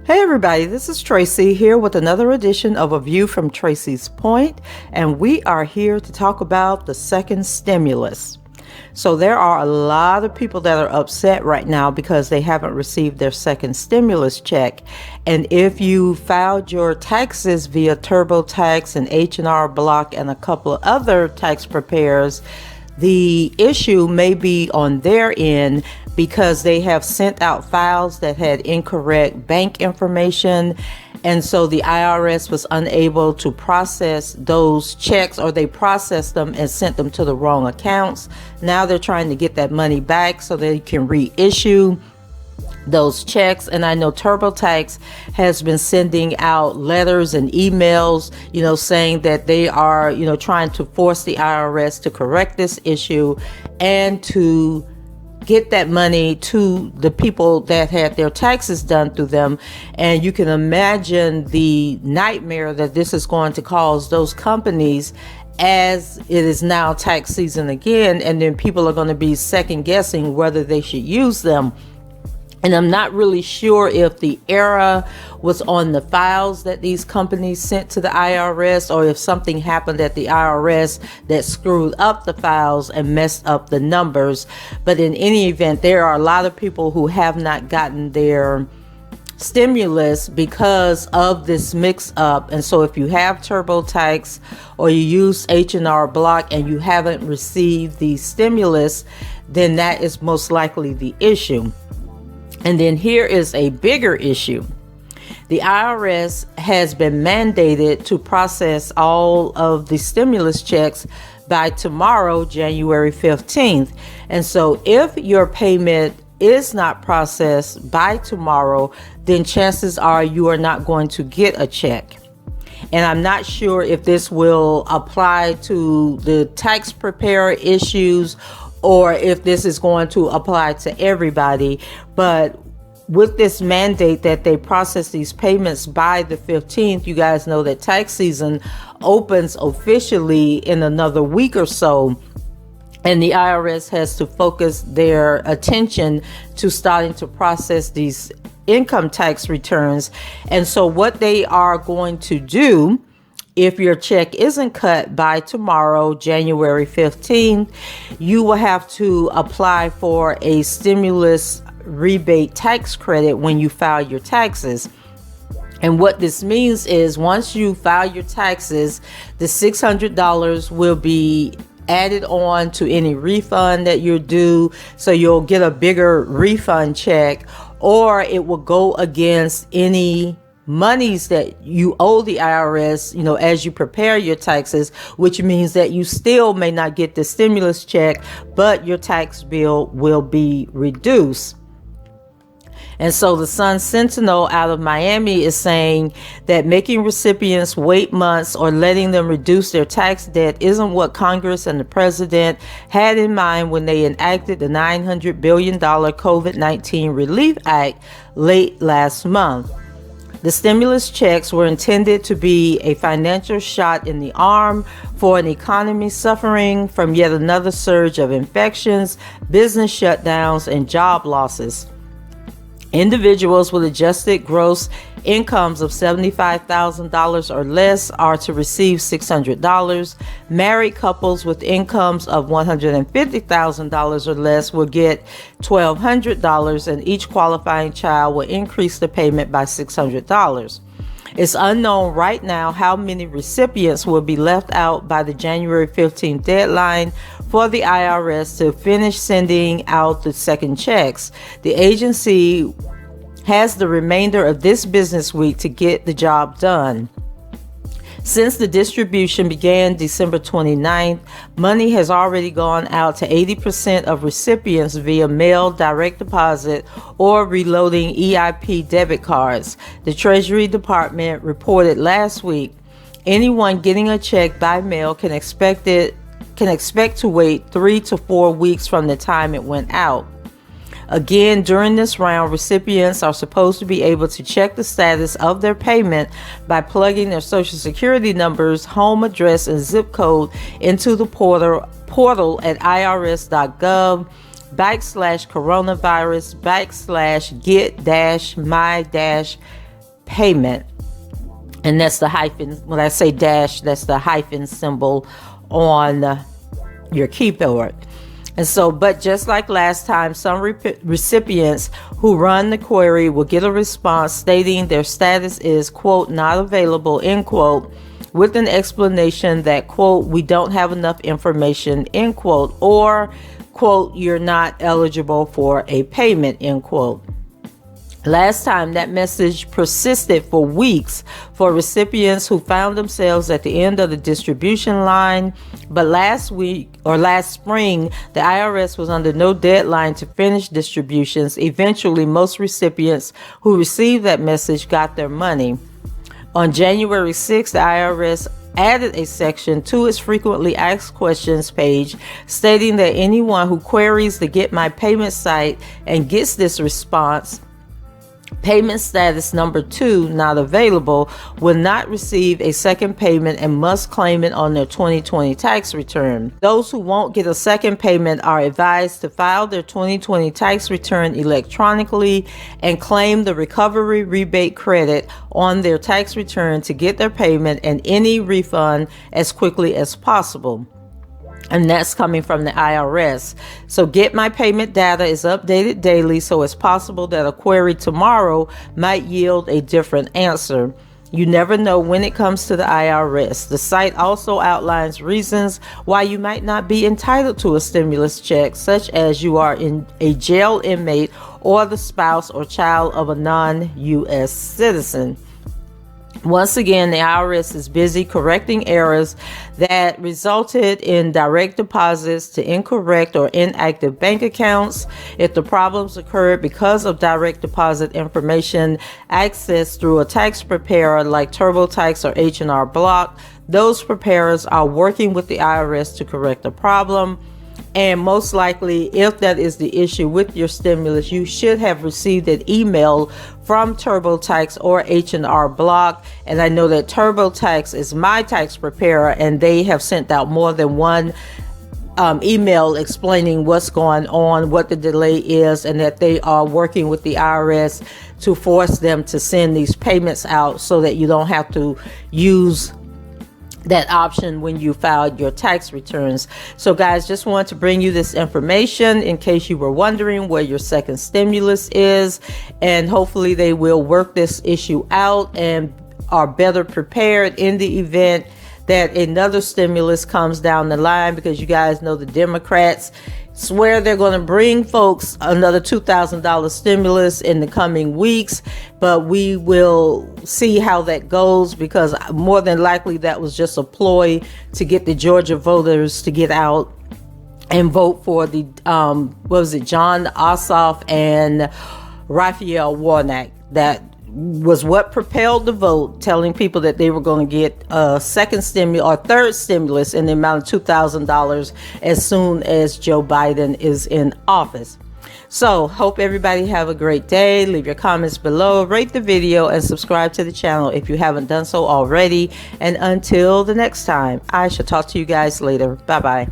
Hey everybody, this is Tracy here with another edition of A View from Tracy's Point, and we are here to talk about the second stimulus. So there are a lot of people that are upset right now because they haven't received their second stimulus check. And if you filed your taxes via TurboTax and H&R Block and a couple of other tax preparers, the issue may be on their end because they have sent out files that had incorrect bank information. And so the IRS was unable to process those checks, or they processed them and sent them to the wrong accounts. Now they're trying to get that money back so they can reissue those checks. And I know TurboTax has been sending out letters and emails, saying that they are, trying to force the IRS to correct this issue and to get that money to the people that had their taxes done through them. And you can imagine the nightmare that this is going to cause those companies as it is now tax season again, and then people are going to be second guessing whether they should use them. And I'm not really sure if the error was on the files that these companies sent to the IRS, or if something happened at the IRS that screwed up the files and messed up the numbers. But in any event, there are a lot of people who have not gotten their stimulus because of this mix up. And so if you have TurboTax or you use H&R Block and you haven't received the stimulus, then that is most likely the issue. And then here is a bigger issue. The IRS has been mandated to process all of the stimulus checks by tomorrow, January 15th. And so if your payment is not processed by tomorrow, then chances are you are not going to get a check. And I'm not sure if this will apply to the tax preparer issues or if this is going to apply to everybody. But with this mandate that they process these payments by the 15th, you guys know that tax season opens officially in another week or so. And the IRS has to focus their attention to starting to process these income tax returns. And so what they are going to do, if your check isn't cut by tomorrow, January 15th, you will have to apply for a stimulus rebate tax credit when you file your taxes. And what this means is once you file your taxes, the $600 will be added on to any refund that you're due. So you'll get a bigger refund check, or it will go against any monies that you owe the IRS, as you prepare your taxes, which means that you still may not get the stimulus check, but your tax bill will be reduced. And so the Sun Sentinel out of Miami is saying that making recipients wait months or letting them reduce their tax debt isn't what Congress and the president had in mind when they enacted the $900 billion COVID-19 Relief Act late last month. The stimulus checks were intended to be a financial shot in the arm for an economy suffering from yet another surge of infections, business shutdowns, and job losses. Individuals with adjusted gross incomes of $75,000 or less are to receive $600. Married couples with incomes of $150,000 or less will get $1,200, and each qualifying child will increase the payment by $600. It's unknown right now how many recipients will be left out by the January 15th deadline for the IRS to finish sending out the second checks. The agency has the remainder of this business week to get the job done. Since the distribution began December 29th, money has already gone out to 80% of recipients via mail, direct deposit, or reloading EIP debit cards. The Treasury Department reported last week anyone getting a check by mail can expect to wait 3 to 4 weeks from the time it went out. Again, during this round, recipients are supposed to be able to check the status of their payment by plugging their social security numbers, home address, and zip code into the portal at irs.gov/coronavirus/get-my-payment. And that's the hyphen. When I say dash, that's the hyphen symbol on your keyboard. And so, but just like last time, some recipients who run the query will get a response stating their status is, quote, not available, end quote, with an explanation that, quote, we don't have enough information, end quote, or, quote, you're not eligible for a payment, end quote. Last time, that message persisted for weeks for recipients who found themselves at the end of the distribution line. But last spring, the IRS was under no deadline to finish distributions. Eventually, most recipients who received that message got their money. On January 6th, the IRS added a section to its frequently asked questions page stating that anyone who queries the Get My Payment site and gets this response, payment status number 2 not available, will not receive a second payment and must claim it on their 2020 tax return. Those who won't get a second payment are advised to file their 2020 tax return electronically and claim the recovery rebate credit on their tax return to get their payment and any refund as quickly as possible. And that's coming from the IRS. So Get My Payment data is updated daily, so it's possible that a query tomorrow might yield a different answer. You never know when it comes to the IRS. The site also outlines reasons why you might not be entitled to a stimulus check, such as you are a jail inmate or the spouse or child of a non-U.S. citizen. Once again, the IRS is busy correcting errors that resulted in direct deposits to incorrect or inactive bank accounts. If the problems occurred because of direct deposit information accessed through a tax preparer like TurboTax or H&R Block, those preparers are working with the IRS to correct the problem. And most likely, if that is the issue with your stimulus, you should have received an email from TurboTax or H&R Block. And I know that TurboTax is my tax preparer, and they have sent out more than one email explaining what's going on, what the delay is, and that they are working with the IRS to force them to send these payments out so that you don't have to use that option when you filed your tax returns. So guys, just wanted to bring you this information in case you were wondering where your second stimulus is, and hopefully they will work this issue out and are better prepared in the event that another stimulus comes down the line, because you guys know the Democrats swear they're going to bring folks another $2,000 stimulus in the coming weeks, but we will see how that goes, because more than likely that was just a ploy to get the Georgia voters to get out and vote for the John Ossoff and Raphael Warnock. That was what propelled the vote, telling people that they were going to get a second stimulus or third stimulus in the amount of $2,000 as soon as Joe Biden is in office. So hope everybody have a great day. Leave your comments below, rate the video, and subscribe to the channel if you haven't done so already. And until the next time, I shall talk to you guys later. Bye bye.